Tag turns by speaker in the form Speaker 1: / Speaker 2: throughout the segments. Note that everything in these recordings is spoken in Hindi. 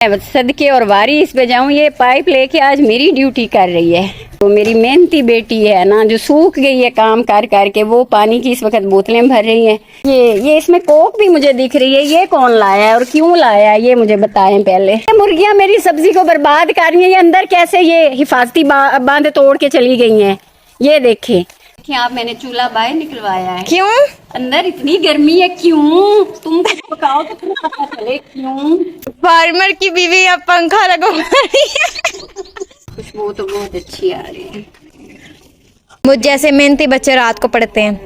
Speaker 1: सदके और वारिस पे जाऊं, ये पाइप लेके आज मेरी ड्यूटी कर रही है। तो मेरी मेहनती बेटी है ना, जो सूख गई है काम कर करके, वो पानी की इस वक्त बोतलें भर रही हैं। ये इसमें कोक भी मुझे दिख रही है। ये कौन लाया है और क्यों लाया है, ये मुझे बताएं पहले। मुर्गियां मेरी सब्जी को बर्बाद कर रही हैं। ये अंदर कैसे ये हिफाजती बांध तोड़ के चली गई हैं। ये देखें आप, मैंने चूल्हा बाहर निकलवाया है। क्यों? अंदर इतनी गर्मी है। क्यों? तुम कुछ पकाओ तो तुम्हें पता चले क्यों।
Speaker 2: फार्मर की बीवी अब पंखा लगवा रही है।
Speaker 1: खुशबू तो बहुत अच्छी आ रही है।
Speaker 2: मुझ जैसे मेहनती बच्चे रात को पढ़ते हैं।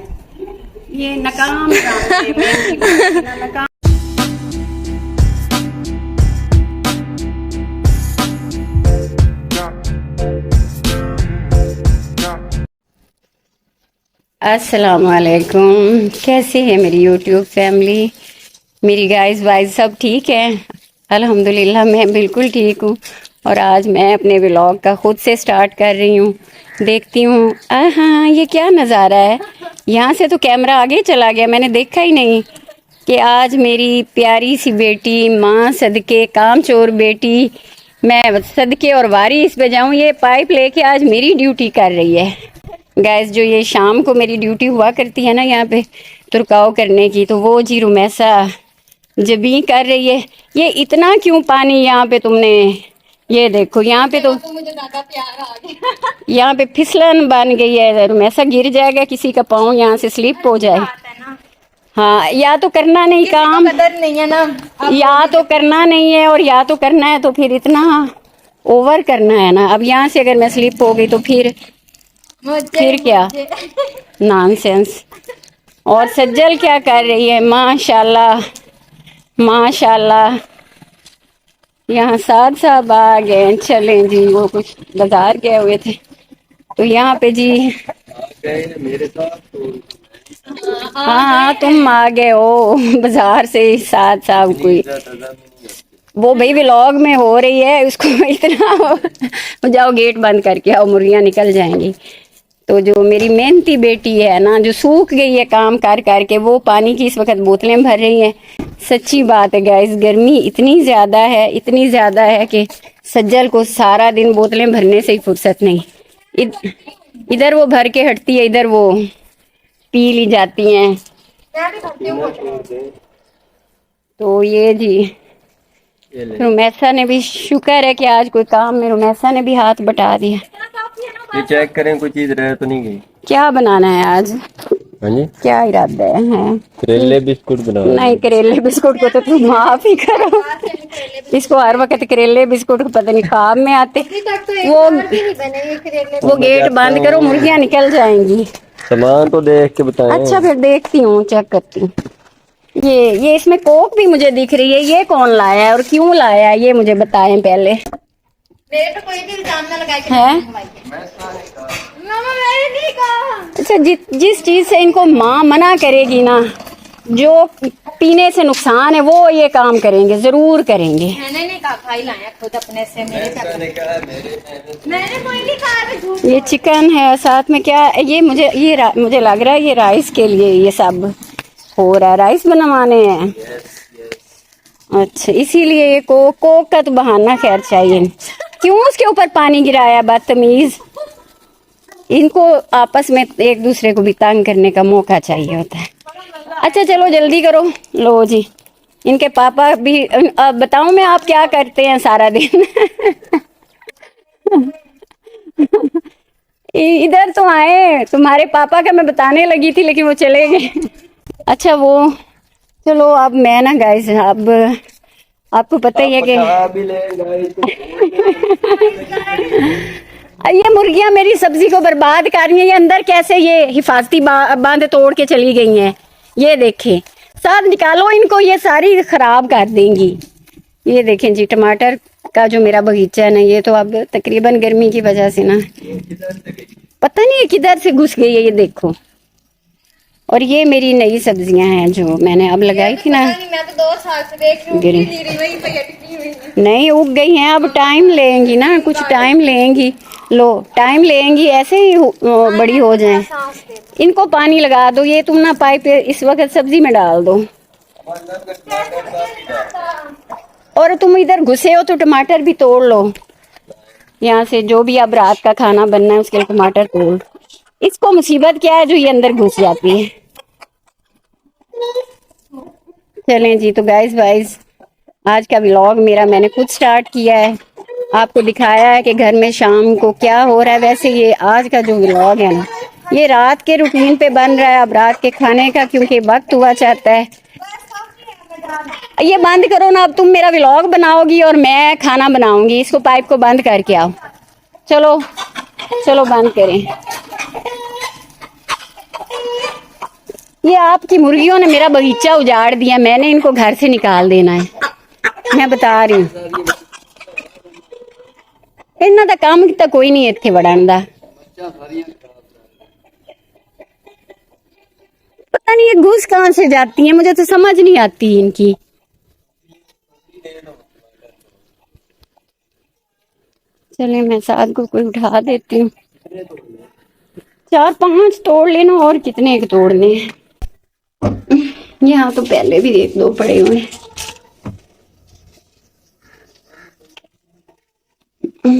Speaker 1: ये नकाम नकाम। अस्सलाम वालेकुम, कैसे है मेरी यूट्यूब फैमिली, मेरी गाइस वाइज सब ठीक है? अल्हम्दुलिल्लाह मैं बिल्कुल ठीक हूँ। और आज मैं अपने व्लॉग का खुद से स्टार्ट कर रही हूँ। देखती हूँ हाँ, ये क्या नज़ारा है। यहाँ से तो कैमरा आगे चला गया, मैंने देखा ही नहीं कि आज मेरी प्यारी सी बेटी, माँ सदके काम चोर बेटी, मैं सदके और वारिस पे जाऊँ, ये पाइप लेके आज मेरी ड्यूटी कर रही है। गैस जो ये शाम को मेरी ड्यूटी हुआ करती है ना यहाँ पे तुरकाव करने की, तो वो जी रुमैसा जबी कर रही है। ये इतना क्यों पानी यहाँ पे तुमने, ये देखो यहाँ पे तो मुझे ज्यादा प्यार आ गया। यहाँ पे फिसलन बन गई है, रुमैसा गिर जाएगा, किसी का पाँव यहाँ से स्लिप हो जाए। हाँ, या तो करना नहीं काम,
Speaker 2: कदर नहीं है ना,
Speaker 1: या तो करना नहीं है, और या तो करना है तो फिर इतना ओवर करना है ना। अब यहाँ से अगर मैं स्लिप हो गई तो फिर क्या नॉनसेंस। और सज्जल क्या कर रही है? माशाल्लाह माशाल्लाह। यहाँ साथ साहब आ गए, चले जी, वो कुछ बाजार गए हुए थे तो यहाँ पे जी मेरे साथ। हाँ तुम आ गए हो बाजार से साथ साहब। कोई वो भाई व्लॉग में हो रही है, उसको इतना जाओ गेट बंद करके आओ, मुर्गियाँ निकल जाएंगी। तो जो मेरी मेहनती बेटी है ना, जो सूख गई है काम कर करके, वो पानी की इस वक्त बोतलें भर रही हैं। सच्ची बात है गाइस, गर्मी इतनी ज़्यादा है, इतनी ज़्यादा है कि सज्जल को सारा दिन बोतलें भरने से ही फुर्सत नहीं। इधर वो भर के हटती है, इधर वो पी ली जाती हैं। तो ये जी रुमैसा ने भी, शुक्र है कि आज कोई काम में रुमैसा ने भी हाथ बटा दिया।
Speaker 3: ये चेक करें कोई चीज रह तो नहीं गई।
Speaker 1: क्या बनाना है आज?
Speaker 3: हाँ जी,
Speaker 1: क्या इरादा है?
Speaker 3: करेले बिस्कुट बनाओ।
Speaker 1: नहीं, करेले बिस्कुट को तो तुम माफ ही करो। इसको हर वक्त करेले बिस्कुट को पता नहीं खाब में आते। वो गेट बंद करो, मुर्गियाँ निकल जाएंगी।
Speaker 3: सामान तो देख के बताएं।
Speaker 1: अच्छा फिर देखती हूँ, चेक करती हूँ। ये इसमें कोक भी मुझे दिख रही है। ये कौन लाया है और क्यों लाया है, ये मुझे बताएं पहले।
Speaker 2: मेरे पे कोई भी इल्जाम ना लगाए
Speaker 1: है? अच्छा, जिस चीज से इनको माँ मना करेगी ना, जो पीने से नुकसान है, वो ये काम करेंगे, जरूर करेंगे।
Speaker 2: मैंने नहीं कहा, भाई लाया खुद अपने से। मैंने कोई नहीं कहा।
Speaker 1: ये चिकन है, साथ में क्या ये मुझे लग रहा है ये राइस के लिए ये सब हो रहा है, राइस बनवाने हैं। अच्छा, इसीलिए ये कोक का तो बहाना खैर चाहिए। क्यों उसके ऊपर पानी गिराया, बदतमीज। इनको आपस में एक दूसरे को भी तंग करने का मौका चाहिए होता है। अच्छा चलो जल्दी करो। लो जी, इनके पापा भी, अब बताऊं मैं आप क्या करते हैं सारा दिन। इधर तो आए, तुम्हारे पापा का मैं बताने लगी थी लेकिन वो चले गए। अच्छा वो चलो, अब मैं ना गाइस, अब आपको पता ही है कि ये मुर्गियां मेरी सब्जी को बर्बाद कर रही हैं। ये अंदर कैसे ये हिफाजती बांध तोड़ के चली गई हैं। ये देखें, साथ निकालो इनको, ये सारी खराब कर देंगी। ये देखें जी, टमाटर का जो मेरा बगीचा है ना, ये तो अब तकरीबन गर्मी की वजह से ना पता नहीं है किधर से घुस गई है। ये देखो, और ये मेरी नई सब्जियां हैं जो मैंने अब लगाई थी ना।
Speaker 2: मैं तो 2 साल से देख रही हूँ,
Speaker 1: नहीं उग गई हैं, अब टाइम लेंगी ना, कुछ टाइम लेंगी। लो टाइम लेंगी, ऐसे ही बड़ी हो जाएं। इनको पानी लगा दो, ये तुम ना पाइप इस वक्त सब्जी में डाल दो। और तुम इधर घुसे हो तो टमाटर भी तोड़ लो यहाँ से, जो भी अब रात का खाना बनना है उसके लिए टमाटर तोड़। इसको मुसीबत क्या है जो ये अंदर घुस जाती है। चलें जी, तो गाइस आज का व्लॉग मेरा मैंने खुद स्टार्ट किया है, आपको दिखाया है कि घर में शाम को क्या हो रहा है। वैसे ये आज का जो व्लॉग है ना, ये रात के रूटीन पे बन रहा है, अब रात के खाने का क्योंकि वक्त हुआ चाहता है। ये बंद करो ना, अब तुम मेरा व्लॉग बनाओगी और मैं खाना बनाऊंगी। इसको पाइप को बंद करके आओ। चलो चलो बंद करें। ये आपकी मुर्गियों ने मेरा बगीचा उजाड़ दिया, मैंने इनको घर से निकाल देना है, मैं बता रही हूँ। इन्ना दा काम किता कोई नहीं इत्थे वड़न दा। पता नहीं ये घुस कहाँ से जाती है, मुझे तो समझ नहीं आती इनकी। चले मैं साथ को कोई उठा देती हूँ। 4-5 तोड़ लेना, और कितने के तोड़ने हैं। यहाँ तो पहले भी 1-2 पड़े हुए हैं।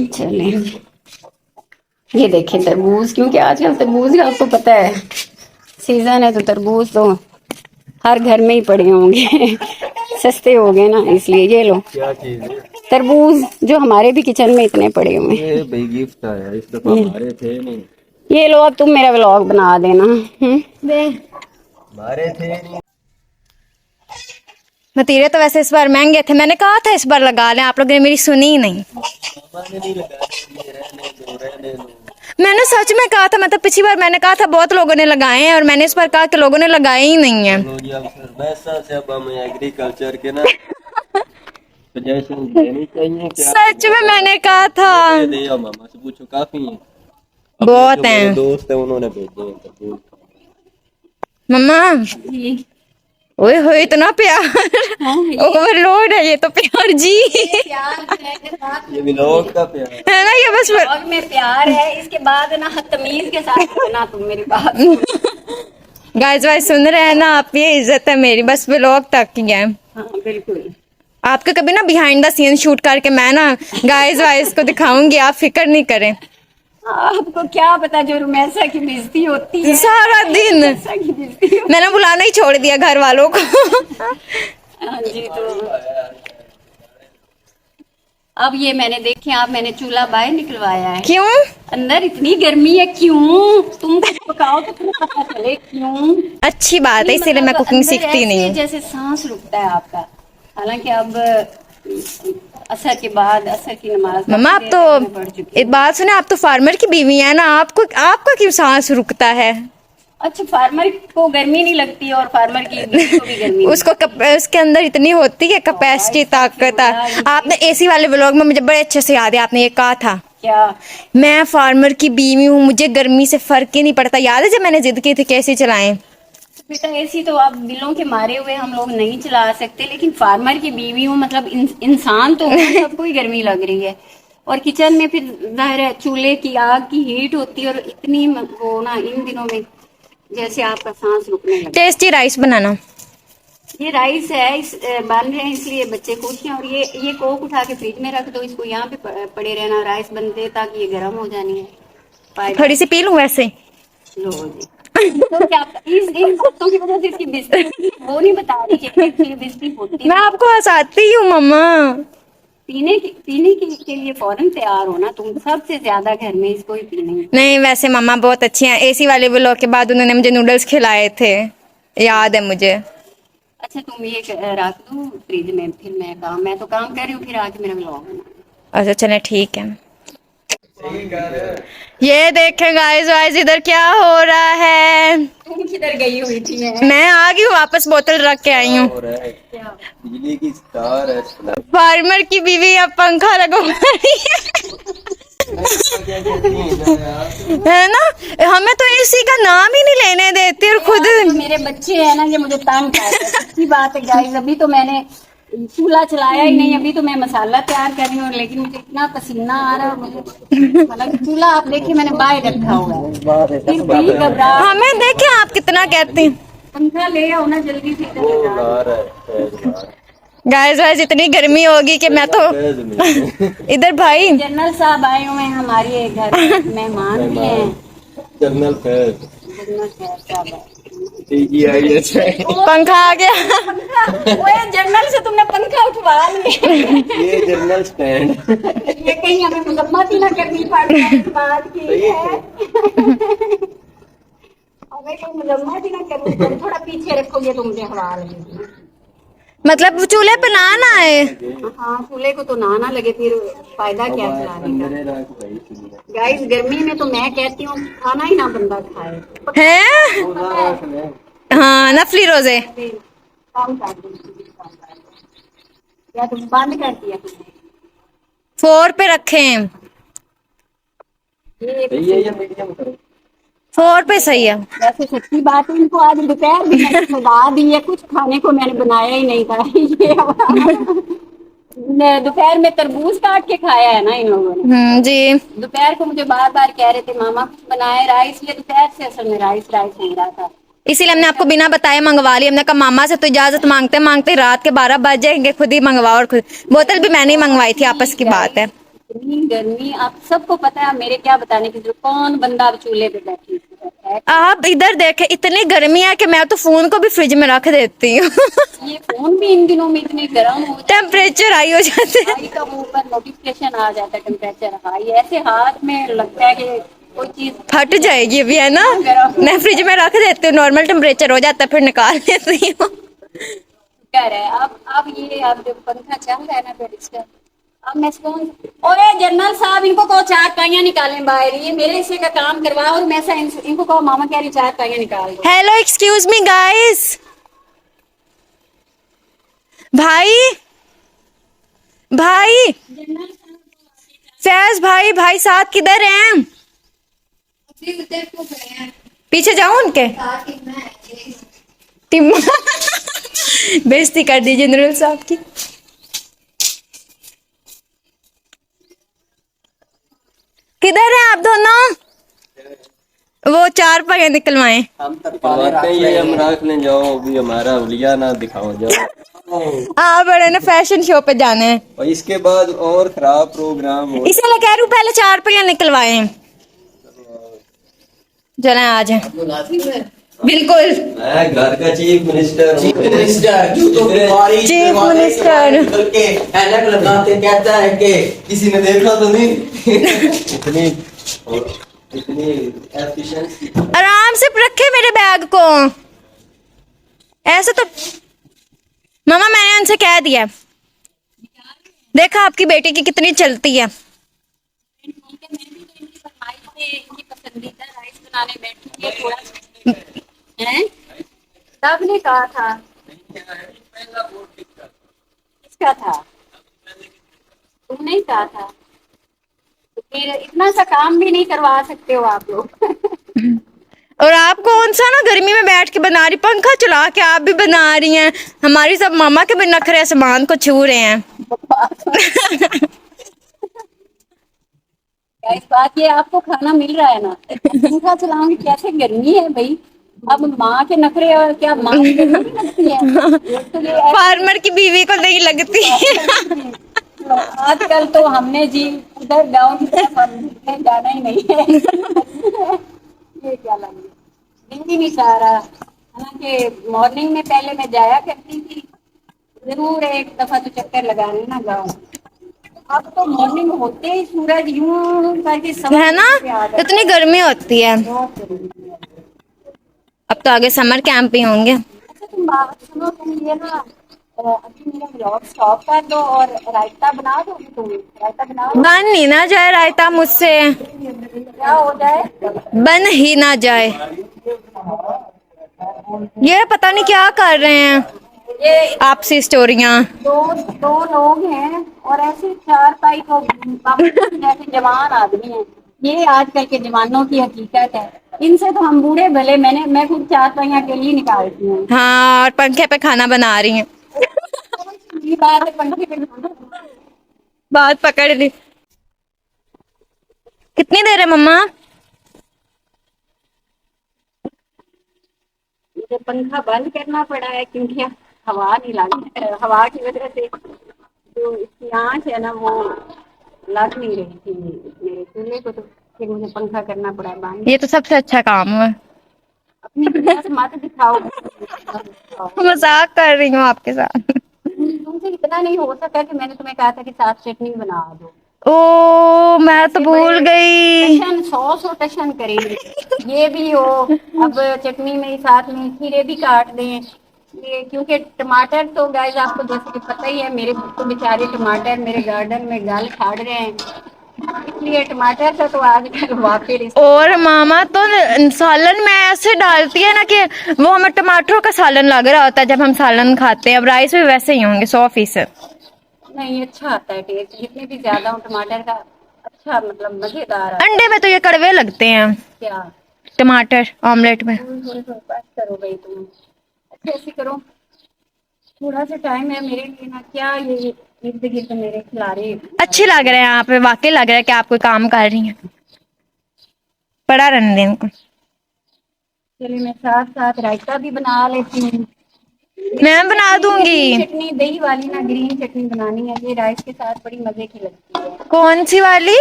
Speaker 1: चले ये देखें तरबूज, क्योंकि आजकल तरबूज का आपको पता है सीजन है, तो तरबूज तो हर घर में ही पड़े होंगे। सस्ते हो गए ना, इसलिए ये लो
Speaker 3: क्या चीज है?
Speaker 1: तरबूज, जो हमारे भी किचन में इतने पड़े हुए हैं।
Speaker 3: ये भाई गिफ्ट आया, इस दफा हमारे थे नहीं।
Speaker 1: ये लो, अब तुम मेरा व्लॉग बना देना।
Speaker 3: हमारे थे नहीं।
Speaker 2: मतीरे तो वैसे इस बार महंगे थे, मैंने कहा था इस बार लगा लें, आप लोगों ने मेरी सुनी ही नहीं। मैंने सच में कहा था, मतलब पिछली बार मैंने कहा था बहुत लोगों ने लगाए हैं, और मैंने इस बार कहा कि लोगों ने लगाए ही नहीं है।
Speaker 3: हम एग्रीकल्चर के ना सजेशन देनी चाहिए क्या?
Speaker 2: सच में मैंने कहा था।
Speaker 3: दे मामा से पूछो, काफी है,
Speaker 2: बहुत हैं।
Speaker 3: दोस्त है उन्होंने भेजे हैं तरबूज।
Speaker 2: मम्मा ओए होए इतना प्यार, ओवरलोड है ये तो प्यार जी।
Speaker 3: ये व्लॉग का प्यार
Speaker 2: है ना, ये बस
Speaker 1: व्लॉग में प्यार है, इसके बाद ना तमीज के साथ करना तुम मेरी बात।
Speaker 2: गाइस वाइस सुन रहे हैं ना आप, ये इज्जत है मेरी, बस व्लॉग तक ही है।
Speaker 1: हाँ बिल्कुल।
Speaker 2: आपका कभी ना बिहाइंड द सीन शूट करके मैं ना गाइस वाइस को दिखाऊंगी, आप फिक्र नहीं करें।
Speaker 1: आपको क्या पता जो रुमैसा की बेइज्जती होती है
Speaker 2: सारा दिन
Speaker 1: रुमैसा की बेइज्जती होती
Speaker 2: मैंने बुलाना ही छोड़ दिया घर वालों को।
Speaker 1: है। हाँ जी, तो अब ये मैंने देखे आप, मैंने चूल्हा बाहर निकलवाया है।
Speaker 2: क्यों?
Speaker 1: अंदर इतनी गर्मी है, क्यों? तुम कुछ पकाओ तो तुम्हें पता चले क्यों।
Speaker 2: अच्छी बात है, इसीलिए मैं
Speaker 1: मतलब
Speaker 2: कुकिंग
Speaker 1: अंदर
Speaker 2: सीखती
Speaker 1: ऐसे
Speaker 2: नहीं हूँ।
Speaker 1: जैसे सांस रुकता है आपका। हालांकि अब असर के बाद असर की नमाज
Speaker 2: मम्मा आप तो एक बात सुने, आप तो फार्मर की बीवी है ना, आपका क्यों सांस रुकता है?
Speaker 1: अच्छा, फार्मर को गर्मी नहीं लगती और फार्मर की बीवी को भी गर्मी
Speaker 2: उसको उसके अंदर इतनी होती है कैपेसिटी, ताकत। आपने एसी वाले व्लॉग में मुझे बड़े अच्छे से याद है, आपने ये कहा था
Speaker 1: क्या?
Speaker 2: मैं फार्मर की बीवी हूँ, मुझे गर्मी से फर्क ही नहीं पड़ता। याद है जब मैंने जिद की थी कैसे चलाएं?
Speaker 1: बेटा ऐसी तो अब बिलों के मारे हुए हम लोग नहीं चला सकते, लेकिन फार्मर की बीवी हूँ, मतलब इंसान तो हूँ, सबको ही गर्मी लग रही है। और किचन में फिर जाहिर है चूल्हे की आग की हीट होती है, और इतनी वो ना इन दिनों में जैसे आपका सांस रुकने लगे।
Speaker 2: टेस्टी राइस बनाना।
Speaker 1: ये राइस है, बन रहे हैं इसलिए बच्चे खुश हैं। और ये कोक उठा के फ्रिज में रख दो, इसको यहाँ पे पड़े रहना राइस बनते, ताकि ये गर्म हो जानी है।
Speaker 2: थोड़ी सी पी लूं वैसे।
Speaker 1: लो जी। तो क्या इन बातों की वजह से इसकी बेइज्जती वो नहीं बता रही कि एक्चुअली बेइज्जती होती है।
Speaker 2: मैं आपको हंसाती हूँ मम्मा।
Speaker 1: पीने के लिए फौरन तैयार हो ना तुम, सबसे ज्यादा घर में इसको ही पीने।
Speaker 2: नहीं वैसे मम्मा बहुत अच्छी हैं, एसी वाले व्लॉग के बाद उन्होंने मुझे नूडल्स खिलाए थे, याद है मुझे।
Speaker 1: अच्छा तुम ये रख दो फ्रिज में, फिर मैं तो काम कर रही हूँ, फिर आके मेरा व्लॉग बना।
Speaker 2: अच्छा चले ठीक है। ये देखें गाइस वाइस इधर क्या हो रहा है।
Speaker 1: तुम किधर गई हुई थी?
Speaker 2: मैं आ गई हूँ वापस, बोतल रख के आई हूँ।
Speaker 3: बिजली की तार है।
Speaker 2: फार्मर की बीवी अब पंखा लगवा रही है ना, हमें तो एसी का नाम ही नहीं लेने देती, और खुद
Speaker 1: मेरे बच्चे हैं ना, ये मुझे तंग करते हैं। सच्ची बात है गाइस, अभी तो मैंने चूल्हा चलाया ही नहीं, अभी तो मैं मसाला तैयार कर रही हूँ, लेकिन मुझे इतना पसीना आ रहा है। मुझे मतलब चूल्हा आप देखिए मैंने बाहर रखा हुआ है, फिर भी घबरा।
Speaker 2: हमें देखे आप कितना कहते हैं।
Speaker 1: पंखा ले आओ ना जल्दी से।
Speaker 2: गाइस गाइस इतनी गर्मी होगी कि मैं तो
Speaker 3: फैज में
Speaker 2: इधर भाई
Speaker 1: जनरल साहब आए हुए हैं हमारे घर में, मेहमान भी हैं।
Speaker 3: जनरल फैज
Speaker 1: जनरल साहब आए।
Speaker 3: TGIS है।
Speaker 2: पंखा आ गया।
Speaker 1: ओए जनरल से तुमने पंखा उठवा लिया।
Speaker 3: ये जनरल स्टैंड
Speaker 1: ये कहीं हमें मजम्मत ही ना करनी पड़ जाए इस बात की है। हमें कहीं मजम्मत ही ना करनी पड़े, थोड़ा पीछे रखोगे तो मुझे हवा लगेगी।
Speaker 2: मतलब चूल्हे पे ना है।
Speaker 1: हाँ चूल्हे को तो ना लगे, फिर फायदा क्या चलाने का। गाइस गर्मी में तो मैं कहती हूँ खाना ही ना बंदा खाए।
Speaker 2: हैं? हाँ नफली रोजे
Speaker 1: काम कर दो। या तुम बंद कर दिया तुमने?
Speaker 2: 4 पे रखे हैं।
Speaker 3: ये मीडियम करो।
Speaker 2: 4 पे सही है।
Speaker 1: वैसे सच्ची बात है, इनको आज दोपहर भी मैंने सजा दी है, कुछ खाने को मैंने बनाया ही नहीं था। ये दोपहर में तरबूज काट के खाया है ना इन लोगों ने।
Speaker 2: जी
Speaker 1: दोपहर को मुझे बार बार कह रहे थे मामा कुछ बनाए राइस, ये दोपहर से असल में राइस हो रहा था।
Speaker 2: इसीलिए हमने आपको बिना बताए मंगवा लिया। हमने कहा मामा से तो इजाजत मांगते मांगते रात के 12 बज जाएंगे, खुद ही मंगवाओ। और खुद बोतल भी मैंने ही मंगवाई थी, आपस की बात है।
Speaker 1: इतनी गर्मी आप सबको पता है, मेरे क्या बताने की जरूरत, कौन बंदा अब चूल्हे पे बैठी है।
Speaker 2: आप इधर देखें इतनी गर्मी है कि मैं तो फोन को भी फ्रिज में रख देती हूँ।
Speaker 1: ये फोन भी इन दिनों में इतने गर्म हो
Speaker 2: टेम्परेचर हाई हो जाते हैं।
Speaker 1: हाई का मुंह पर नोटिफिकेशन आ जाता है टेम्परेचर हाई, ऐसे हाथ में लगता है कि कोई चीज
Speaker 2: फट जाएगी अभी है ना। मैं फ्रिज में रख देती हूँ, नॉर्मल टेम्परेचर हो जाता है फिर निकाल लेती हूँ।
Speaker 1: कह रहा है अब ये अब जो पंखा चल रहा है ना पेरिस्टर, अब मैं कौन और जनरल साहब इनको कहो 4 पाइयां निकालें बाहर, ये मेरे हिस्से का काम करवाओ और मैं इनको कहो मामा कह रही 4 पाइयां निकाल दो।
Speaker 2: Hello excuse me guys. भाई भाई फैज भाई भाई साथ किधर हैं? पीछे जाऊं उनके? टीम बेइज्जती कर दी जनरल साहब की। किधर हैं आप दोनों? वो 4 पाइयां निकलवाएं।
Speaker 3: हम ये हम रख लें, जाओ अभी हमारा उलिया ना दिखाओ जाओ।
Speaker 2: आप बड़े ना फैशन शो पे जाने हैं।
Speaker 3: और इसके बाद और खराब प्रोग्राम हो।
Speaker 2: इसलिए कह रही हूँ पहले 4 पाइयां निकलवाएं। चलें आ जाए। बिल्कुल
Speaker 3: मैं घर का चीफ मिनिस्टर
Speaker 2: चीफ मिनिस्टर
Speaker 3: के ऐनक लगाते कहता है कि किसी ने देखा तो नहीं। इतनी इतनी एफिशिएंसी।
Speaker 2: आराम से रखे मेरे बैग को। ऐसे तो मामा मैंने उनसे कह दिया, देखा आपकी बेटी की कितनी चलती है।
Speaker 1: इनकी पसंदीदा राइस बनाने बैठी है थोड़ा है, तब ने कहा था किसका था, तुमने ही कहा था, तो फिर इतना सा काम भी नहीं करवा सकते हो आप लोग।
Speaker 2: और आप कौन सा ना गर्मी में बैठ के बना रही, पंखा चला के आप भी बना रही हैं। हमारी सब मामा के भी नखरे आसमान को छू रहे हैं।
Speaker 1: इस बात ये आपको खाना मिल रहा है ना, पंखा चलाऊंगी कैसे, गर्मी है भाई। अब माँ के नखरे और क्या माँ को नहीं लगती है, तो ये
Speaker 2: फार्मर की बीवी को नहीं लगती।
Speaker 1: आजकल तो हमने जी उधर गाँव की तरफ हमने जाना ही नहीं है। ये क्या लगे दिन ही नहीं चाह रहा, हालांकि मॉर्निंग में पहले मैं जाया करती थी जरूर, एक दफा तो चक्कर लगाने ना गाँव। अब तो मॉर्निंग होते ही सूरज यूं करके
Speaker 2: है ना, इतनी गर्मी होती है। अब तो आगे समर कैंप भी होंगे।
Speaker 1: अच्छा तुम बात सुनो, तुम ये ना अभी मेरा ब्लॉग स्टॉप कर दो और रायता बना दो, तुम रायता बना दो।
Speaker 2: बन ही ना जाए रायता मुझसे,
Speaker 1: क्या हो जाए,
Speaker 2: बन ही ना जाए। ये पता नहीं क्या कर रहे हैं
Speaker 1: ये
Speaker 2: आपसी स्टोरियां।
Speaker 1: दो लोग हैं और ऐसे 4 पाई को जैसे जवान आदमी हैं, ये आजकल के जवानों की हकीकत है। इनसे तो हम बूढ़े भले, मैं खुद 4 पाइयां के लिए निकालती हूँ।
Speaker 2: हाँ और पंखे पे खाना बना रही हैं।
Speaker 1: ये बात है, पंखे पे
Speaker 2: बात पकड़ ली। कितनी देर है मम्मा?
Speaker 1: मुझे पंखा बंद करना पड़ा है क्योंकि हवा नहीं लग, हवा की वजह से जो इसकी आंच है ना वो लग नहीं रही थी मेरे चूल्हे को, तो फिर मुझे पंखा करना पड़ा बंद।
Speaker 2: ये तो सबसे अच्छा काम हुआ।
Speaker 1: अपनी दुनिया से मत दिखाओ।
Speaker 2: मजाक कर रही हूँ आपके साथ।
Speaker 1: तुमसे इतना नहीं हो सका कि मैंने तुम्हें कहा था कि साथ चटनी बना दो।
Speaker 2: ओ मैं तो भूल गई।
Speaker 1: टशन 100 टशन करेंगे, ये भी हो। अब चटनी में साथ में खीरे भी काट दें, ये क्योंकि टमाटर तो गाइस आपको जैसे कि पता ही है, मेरे तो बेचारे टमाटर मेरे गार्डन में गल फाड़ रहे हैं, इसलिए टमाटर का तो आजकल वाकई।
Speaker 2: और मामा तो सालन में ऐसे डालती है ना कि वो हमें टमाटरों का सालन लग रहा होता है जब हम सालन खाते हैं। अब राइस भी वैसे ही होंगे 100%।
Speaker 1: नहीं, अच्छा आता है टेस्ट, जितने भी ज्यादा हो टमाटर का अच्छा, मतलब मजेदार आता है।
Speaker 2: अंडे में तो ये कड़वे लगते हैं
Speaker 1: क्या
Speaker 2: टमाटर ऑमलेट में।
Speaker 1: बस करो भाई, तुम अच्छा ऐसे करो, थोड़ा सा टाइम है मेरे लिए ना, क्या ये इर्द गिर्द मेरे खिलारे।
Speaker 2: अच्छे लग रहे हैं आप, वाकई लग रहा है कि आप कोई काम कर रही हैं। पड़ा रहने दें इनको।
Speaker 1: चलिए मैं साथ साथ रायता भी बना लेती हूँ।
Speaker 2: मैं बना दूंगी।
Speaker 1: चटनी दही वाली ना, ग्रीन चटनी बनानी है, ये राइस के साथ बड़ी मजे की लगती है।
Speaker 2: कौन सी वाली?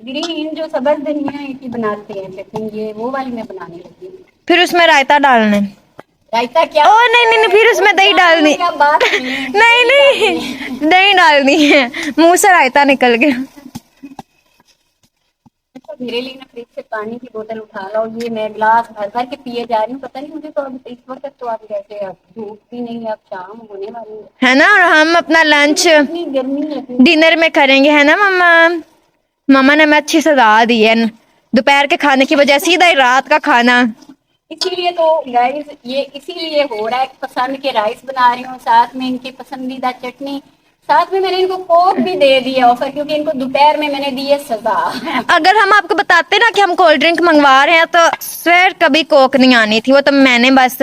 Speaker 1: ग्रीन जो सब्ज धनिया की बनाते हैं चटनी, ये वो वाली मैं बनाने लगी हूँ।
Speaker 2: फिर उसमें रायता डालना है।
Speaker 1: रायता क्या?
Speaker 2: ओ नहीं नहीं नहीं, फिर उसमें दही डालनी।
Speaker 1: बात
Speaker 2: नहीं नहीं, दही डालनी है, मुंह से रायता निकल गया।
Speaker 1: मेरे लिए ना फ्रिज से पानी की बोतल उठा लो, ये मैं गिलास भर भर के पिए जा रही हूँ। पता नहीं मुझे तो अब इस वक्त तो आप जैसे अब धूप भी नहीं, अब शाम होने वाली
Speaker 2: है ना, और हम अपना लंच
Speaker 1: इतनी गर्मी है।
Speaker 2: डिनर में करेंगे, है ना मम्मा? मम्मा ने हमें अच्छी सजा दी है, दोपहर के खाने की बजाय सीधा ही रात का खाना।
Speaker 1: इसीलिए तो गाइस ये इसीलिए हो रहा है, पसंद के राइस बना रही हूँ, साथ में इनकी पसंदीदा चटनी, साथ में मैंने इनको कोक भी दे दिया ऑफर, क्योंकि इनको दोपहर में मैंने दी है सजा।
Speaker 2: अगर हम आपको बताते ना कि हम कोल्ड ड्रिंक मंगवा रहे हैं तो स्वेर कभी कोक नहीं आनी थी। वो तो मैंने बस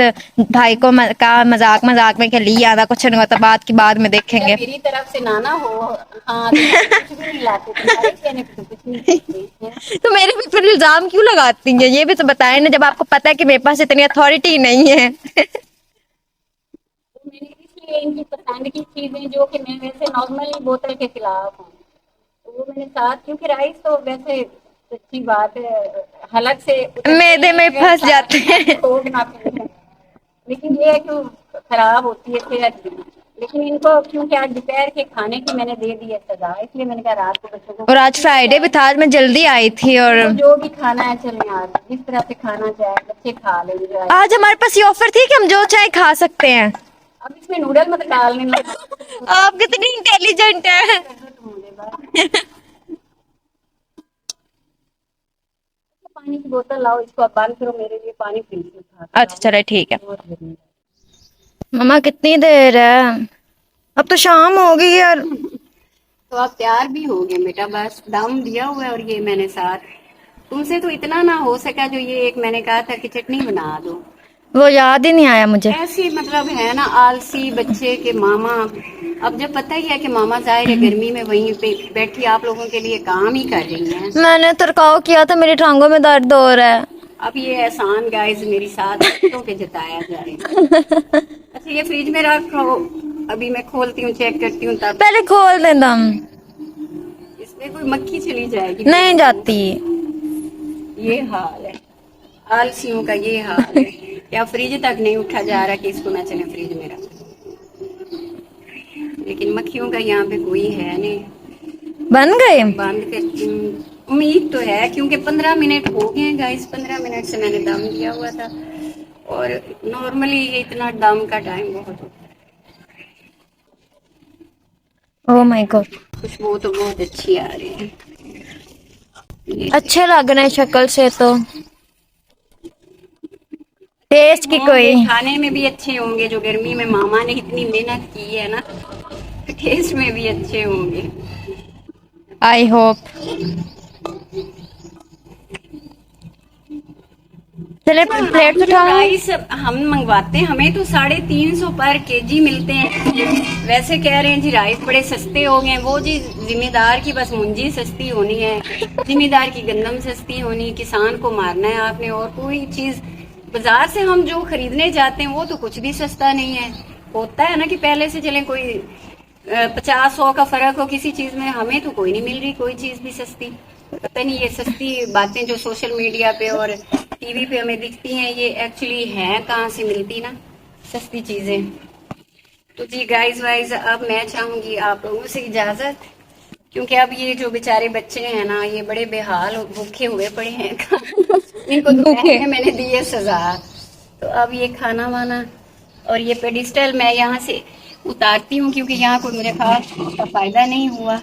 Speaker 2: भाई को कहा मजाक मजाक में कि ली आधा, कुछ नहीं होता, बात की बाद में देखेंगे।
Speaker 1: मेरी तरफ से ना हो। हाँ तो कुछ भी नहीं लाते, तुम्हारे कहने पे तो कुछ नहीं करते हैं।
Speaker 2: तो मेरे पे फिर इल्जाम क्यों लगाती हैं? ये भी तो बताए ना, जब आपको पता है कि मेरे पास इतनी अथॉरिटी नहीं है।
Speaker 1: मैंने इसलिए इनकी पसंद की चीजें, जो कि मैं वैसे नॉर्मली बोतल के खिलाफ हूँ, तो वो मैंने साथ, क्योंकि राइस तो वैसे सच्ची बात है हलक से
Speaker 2: मैदे में फंस जाते हैं।
Speaker 1: खोग ना पीने, लेकिन ये है कि खराब होती है सेहत भी। लेकिन इनको क्योंकि आज दोपहर के खाने की मैंने दे दी है सजा, इसलिए मैंने कहा रात को बच्चों को।
Speaker 2: और आज फ्राइडे भी था, आज मैं जल्दी आई थी। और
Speaker 1: तो जो भी खाना है चले यार, जिस तरह से खाना चाहे बच्चे खा लेंगे।
Speaker 2: आज हमारे पास ये ऑफर थी कि हम जो चाहे खा सकते हैं।
Speaker 1: अब इसमें नूडल मत डालने लगा।
Speaker 2: आप कितनी इंटेलिजेंट है।
Speaker 1: पानी की बोतल लाओ, इसको अब बंद करो, मेरे लिए पानी फ्रिज में था।
Speaker 2: अच्छा चलो ठीक है। मम्मा कितनी देर है? अब तो शाम हो गई यार।
Speaker 1: तो आप तैयार भी हो गए बेटा, बस दम दिया हुआ है। और ये मैंने साथ तुमसे तो इतना ना हो सका, जो ये एक मैंने कहा था कि चटनी बना दो,
Speaker 2: वो याद ही नहीं आया मुझे।
Speaker 1: ऐसी मतलब है ना आलसी बच्चे के मामा। अब जब पता ही है कि मामा जाहिर है गर्मी में वहीं पे बैठी आप लोगों के लिए काम ही कर रही हैं।
Speaker 2: मैंने तड़काव किया था, मेरी टांगों में दर्द हो रहा है।
Speaker 1: अब ये एहसान गाइस मेरी साथ बच्चों पे जताया जाए। अच्छा ये फ्रिज में रखो, अभी मैं खोलती हूँ, चेक करती हूँ, तब
Speaker 2: पहले खोल दे दम।
Speaker 1: इसमें कोई मक्खी चली जाएगी।
Speaker 2: नहीं जाती।
Speaker 1: ये हाल है आलसियों का, ये हाल है। या फ्रिज तक नहीं उठा जा रहा कि इसको ना चले फ्रिज में रख, लेकिन मक्खियों का यहाँ पे कोई है नहीं।
Speaker 2: बन गए?
Speaker 1: बंद करती हूँ, उम्मीद तो है, क्योंकि 15 मिनट हो गए हैं गाइस, 15 मिनट से मैंने दम दिया हुआ था, और नॉर्मली ये इतना दम का टाइम बहुत होता है।
Speaker 2: ओह माय गॉड,
Speaker 1: खुशबू तो बहुत अच्छी आ रही है।
Speaker 2: अच्छे लग रहे हैं शक्ल से तो। टेस्ट की कोई
Speaker 1: खाने में भी अच्छे होंगे, जो गर्मी में मामा ने इतनी मेहनत की है ना, टेस्ट में भी अच्छे होंगे।
Speaker 2: I hope. चले प्लेट उठाओ।
Speaker 1: राइस हम मंगवाते हैं, हमें तो 350 पर केजी मिलते हैं। वैसे कह रहे हैं जी राइस बड़े सस्ते हो गए। वो जी जिम्मेदार की बस मुंजी सस्ती होनी है, जिम्मेदार की गंदम सस्ती होनी, किसान को मारना है आपने। और कोई चीज बाजार से हम जो खरीदने जाते हैं वो तो कुछ भी सस्ता नहीं है। होता है ना कि पहले से चले कोई 50-100 का फर्क हो किसी चीज में, हमें तो कोई नहीं मिल रही कोई चीज भी सस्ती। पता नहीं ये सस्ती बातें जो सोशल मीडिया पे और टीवी पे हमें दिखती हैं ये एक्चुअली हैं कहाँ से मिलती ना सस्ती चीजें। तो जी गाइस वाइज अब मैं चाहूंगी आप लोगों से इजाजत, क्योंकि अब ये जो बेचारे बच्चे हैं ना ये बड़े बेहाल भूखे हुए पड़े हैं इनको दोपहर में मैंने दी है सजा। तो अब ये खाना वाना और ये पेडिस्टल मैं यहाँ से उतारती हूँ क्योंकि यहाँ कोई मुझे खास उसका फायदा नहीं हुआ।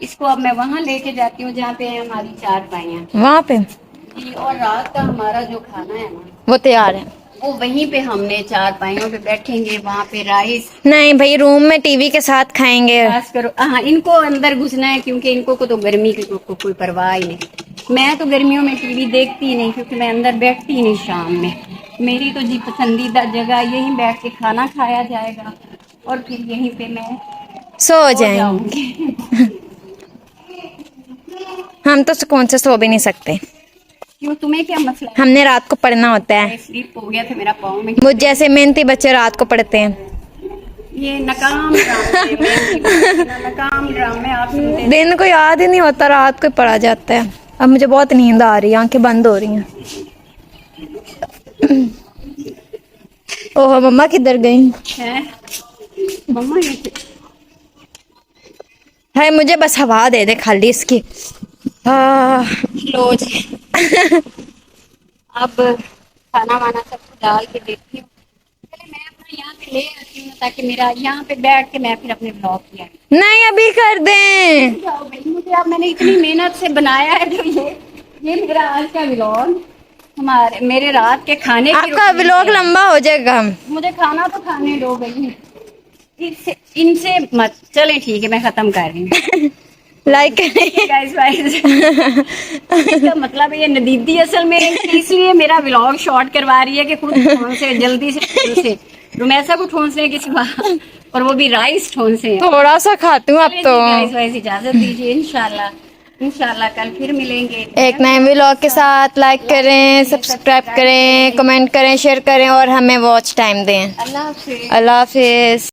Speaker 1: इसको अब मैं वहाँ लेके जाती हूँ जहाँ पे है हमारी चारपाइयाँ
Speaker 2: वहाँ पे
Speaker 1: जी, और रात का हमारा जो खाना है ना
Speaker 2: वो तैयार है।
Speaker 1: वो वहीं पे हमने चारपाइयों पे बैठेंगे, वहाँ पे राइस
Speaker 2: नहीं भाई रूम में टीवी के साथ खाएंगे।
Speaker 1: खास करो। हाँ इनको अंदर घुसना है क्योंकि इनको को तो गर्मी की को कोई परवाह ही नहीं। मैं तो गर्मियों में टीवी देखती ही नहीं क्योंकि मैं अंदर बैठती ही नहीं शाम में। मेरी तो जी पसंदीदा जगह यहीं बैठ के खाना खाया जाएगा और फिर यहीं पे मैं
Speaker 2: सो
Speaker 1: सो
Speaker 2: जाएंगे।
Speaker 1: जाऊंगी।
Speaker 2: हम तो सुकून से सो भी नहीं सकते,
Speaker 1: क्यों तुम्हें क्या मसला है?
Speaker 2: हमने रात को पढ़ना होता है।
Speaker 1: स्लीप हो गया था मेरा पाँव में।
Speaker 2: मुझ जैसे मेहनती बच्चे रात को पढ़ते हैं।
Speaker 1: ये नकाम ड्रामे नकाम ड्रामे आप सुनते हैं।
Speaker 2: दिन को याद ही नहीं होता, रात को पढ़ा जाता है। अब मुझे बहुत नींद आ रही है, आंखें बंद हो रही हैं। ओह मम्मा किधर गई
Speaker 1: हैं? मम्मा ये
Speaker 2: है? मुझे बस हवा दे दे खाली इसकी।
Speaker 1: लो जी अब खाना वाना सब कुछ डाल के देती हूँ। पहले मैं अपना यहाँ पे ले आती हूँ ताकि मेरा यहाँ पे बैठ के मैं फिर अपने ब्लॉग किया
Speaker 2: नहीं अभी कर दें।
Speaker 1: जाओ भाई। मुझे अब मैंने इतनी मेहनत से बनाया है तो ये मेरा आज का व्लॉग मेरे रात के खाने की
Speaker 2: आपका
Speaker 1: routine
Speaker 2: व्लॉग
Speaker 1: है।
Speaker 2: लंबा हो जाएगा।
Speaker 1: मुझे खाना तो खाने दो भाई, इनसे मत चले। ठीक है मैं खत्म कर रही हूँ।
Speaker 2: लाइक करें।
Speaker 1: गाइस वाइस इसका मतलब है ये नदीदी असल में इसलिए मेरा व्लॉग शॉर्ट करवा रही है कि खुद ठोन से जल्दी से रुमैसा को ठोन से किसी बात और वो भी राइस ठोन से।
Speaker 2: थोड़ा सा खाती हूँ अब तो।
Speaker 1: गाइस वाइस इजाजत दीजिए, इंशाल्लाह कल फिर मिलेंगे
Speaker 2: एक नए व्लॉग के साथ। लाइक करें, सब्सक्राइब करें, कमेंट करें, शेयर करें और हमें वॉच टाइम दें।
Speaker 1: अल्लाह हाफिज।
Speaker 2: अल्लाह हाफिज।